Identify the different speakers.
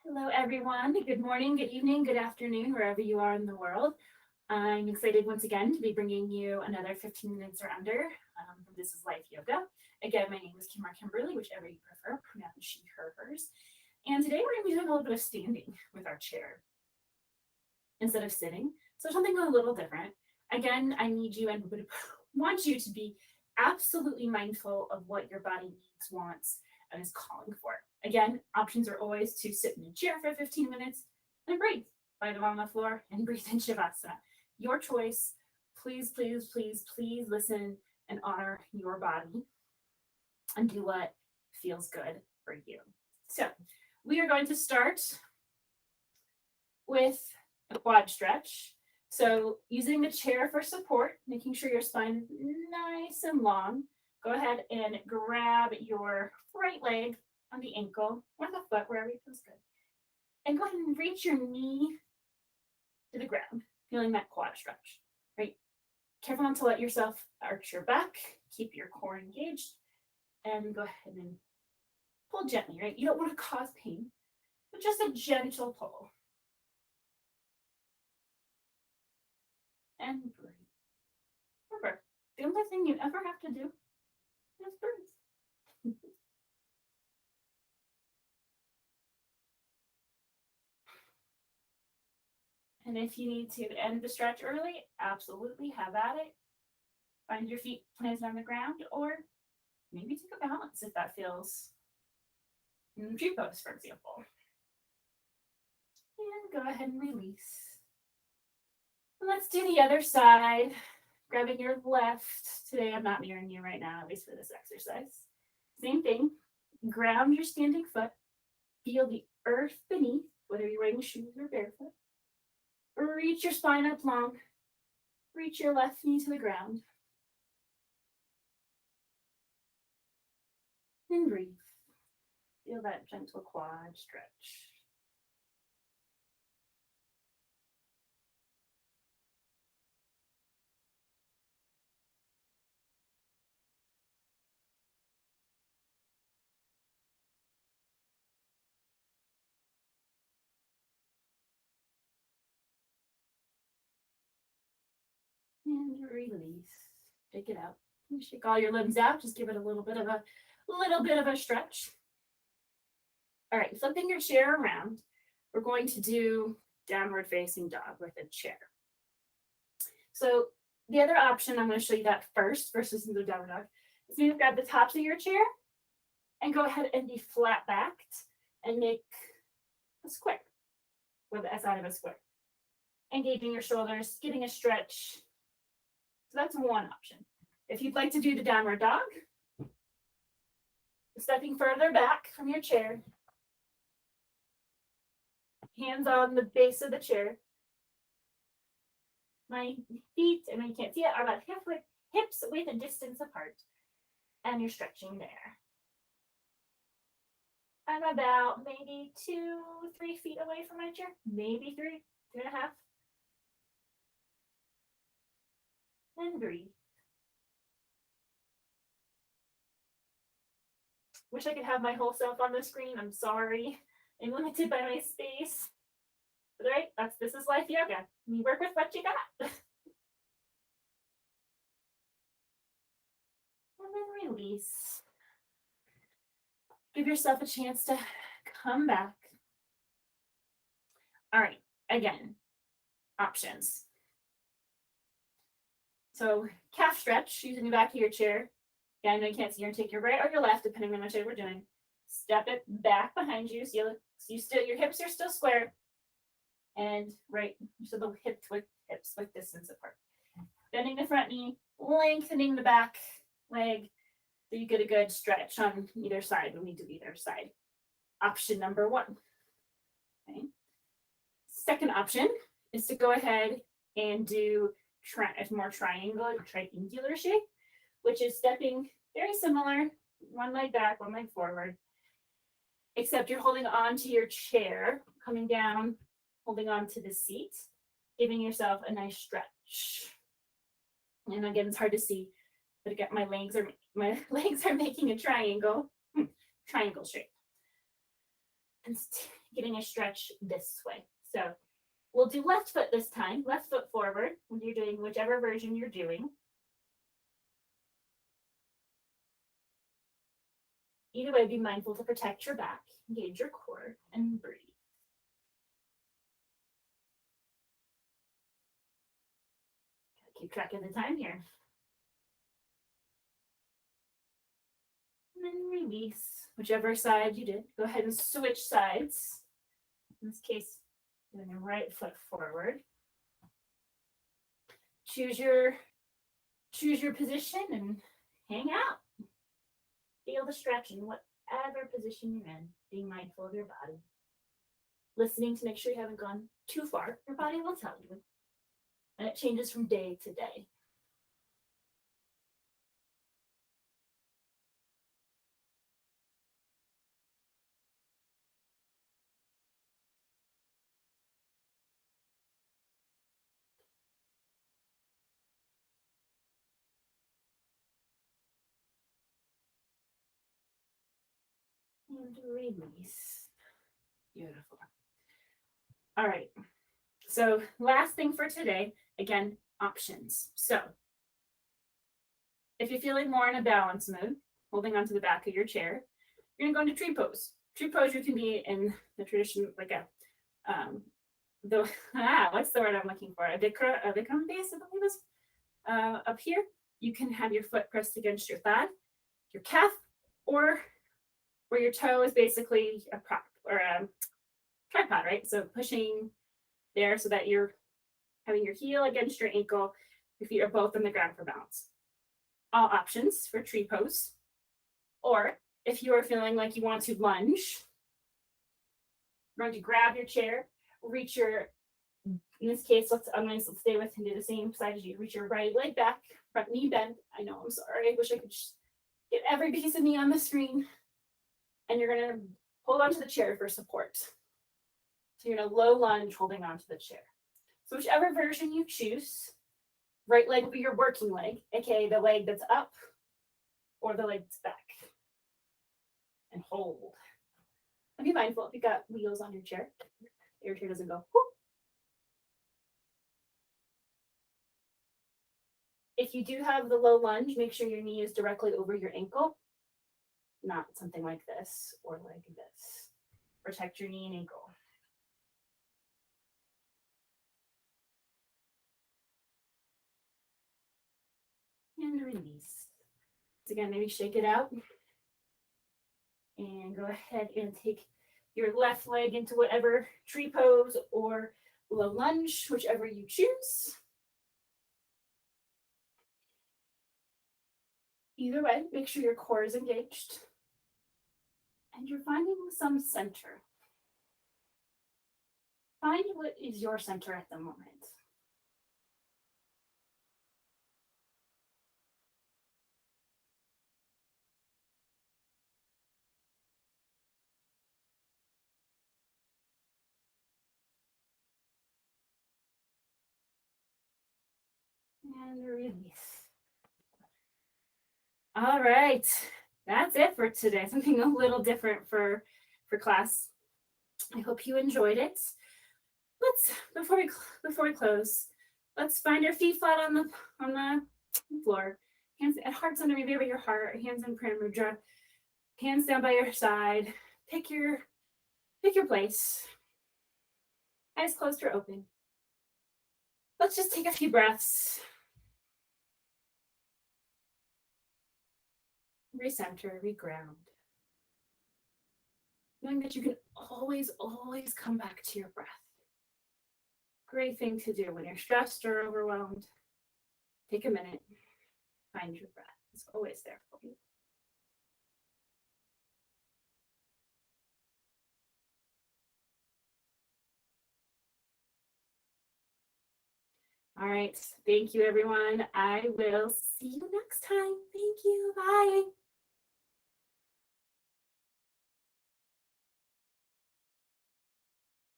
Speaker 1: Hello, everyone. Good morning, good evening, good afternoon, wherever you are in the world. I'm excited once again to be bringing you another 15 minutes or under from This is Life Yoga. Again, my name is Kimberly, whichever you prefer, pronoun she, her, hers. And today we're going to be doing a little bit of standing with our chair instead of sitting. So something a little different. Again, I need you and would want you to be absolutely mindful of what your body needs, wants, and is calling for. Again, options are always to sit in a chair for 15 minutes and breathe. Lie down on the floor and breathe in Shavasana. Your choice. Please, please, please, please listen and honor your body and do what feels good for you. So we are going to start with a quad stretch. So using the chair for support, making sure your spine is nice and long. Go ahead and grab your right leg on the ankle or the foot, wherever it feels good. And go ahead and reach your knee to the ground, feeling that quad stretch, right? Careful not to let yourself arch your back, keep your core engaged, and go ahead and pull gently, right? You don't want to cause pain, but just a gentle pull. And breathe. Remember, the only thing you ever have to do is breathe. And if you need to end the stretch early, absolutely have at it. Find your feet planted on the ground, or maybe take a balance if that feels in the tree pose, for example. And go ahead and release. And let's do the other side. Grabbing your left. Today I'm not mirroring you right now, at least for this exercise. Same thing. Ground your standing foot. Feel the earth beneath, whether you're wearing shoes or barefoot. Reach your spine up long. Reach your left knee to the ground. And breathe. Feel that gentle quad stretch. And release. Take it out. You shake all your limbs out. Just give it a little bit of a stretch. All right, flipping your chair around. We're going to do downward facing dog with a chair. So the other option, I'm going to show you that first versus the downward dog. So you grab the tops of your chair and go ahead and be flat backed and make a square with the side of a square. Engaging your shoulders, getting a stretch. So that's one option. If you'd like to do the downward dog, stepping further back from your chair, hands on the base of the chair. My feet, I know you can't see it, are about hips width and distance apart. And you're stretching there. I'm about maybe 2-3 feet away from my chair, maybe 3.5. And breathe. Wish I could have my whole self on the screen. I'm sorry. I'm limited by my space. But right, this is life yoga. You work with what you got. And then release. Give yourself a chance to come back. All right, again, options. So calf stretch, using the back of your chair. Again, I know you can't see, you're gonna take your right or your left, depending on which way we're doing. Step it back behind you, so your hips are still square. And right, so the hips width distance apart. Bending the front knee, lengthening the back leg, so you get a good stretch on either side when we do either side. Option number one. Okay. Second option is to go ahead and do a more triangular shape, which is stepping very similar, one leg back, one leg forward, except you're holding on to your chair, coming down, holding on to the seat, giving yourself a nice stretch. And again, it's hard to see, but again, my legs are making a triangle shape. And getting a stretch this way. So we'll do left foot this time, left foot forward when you're doing whichever version you're doing. Either way, be mindful to protect your back, engage your core, and breathe. Keep track of the time here. And then release whichever side you did. Go ahead and switch sides. In this case, doing the right foot forward. Choose your position and hang out. Feel the stretch in whatever position you're in. Being mindful of your body. Listening to make sure you haven't gone too far. Your body will tell you. And it changes from day to day. And release. Beautiful. All right. So last thing for today, again, options. So if you're feeling more in a balance mood, holding onto the back of your chair, you're gonna go into tree pose. Tree pose, you can be in the tradition, like what's the word I'm looking for? A Bikram base, I believe is up here. You can have your foot pressed against your thigh, your calf, or where your toe is basically a prop or a tripod, right? So pushing there so that you're having your heel against your ankle, your feet are both on the ground for balance. All options for tree pose. Or if you are feeling like you want to lunge, you're going to grab your chair, reach your, in this case, let's stay with and do the same side as you. Reach your right leg back, front knee bend. I know, I'm sorry. I wish I could just get every piece of me on the screen. And you're going to hold onto the chair for support. So you're in a low lunge holding onto the chair. So whichever version you choose, right leg will be your working leg, aka the leg that's up or the leg that's back. And hold. And be mindful if you've got wheels on your chair, your chair doesn't go whoop. If you do have the low lunge, make sure your knee is directly over your ankle, not something like this or like this. Protect your knee and ankle. And release. So again, maybe shake it out. And go ahead and take your left leg into whatever tree pose or low lunge, whichever you choose. Either way, make sure your core is engaged. And you're finding some center. Find what is your center at the moment. And release. All right, that's it for today. Something a little different for class. I hope you enjoyed it. Let's before we close, let's find our feet flat on the floor. Hands at hearts under maybe over your heart. Hands in prayer mudra. Hands down by your side. Pick your place. Eyes closed or open. Let's just take a few breaths. Recenter, reground. Knowing that you can always come back to your breath. Great thing to do when you're stressed or overwhelmed. Take a minute, find your breath. It's always there for you. All right, thank you everyone. I will see you next time. Thank you, bye.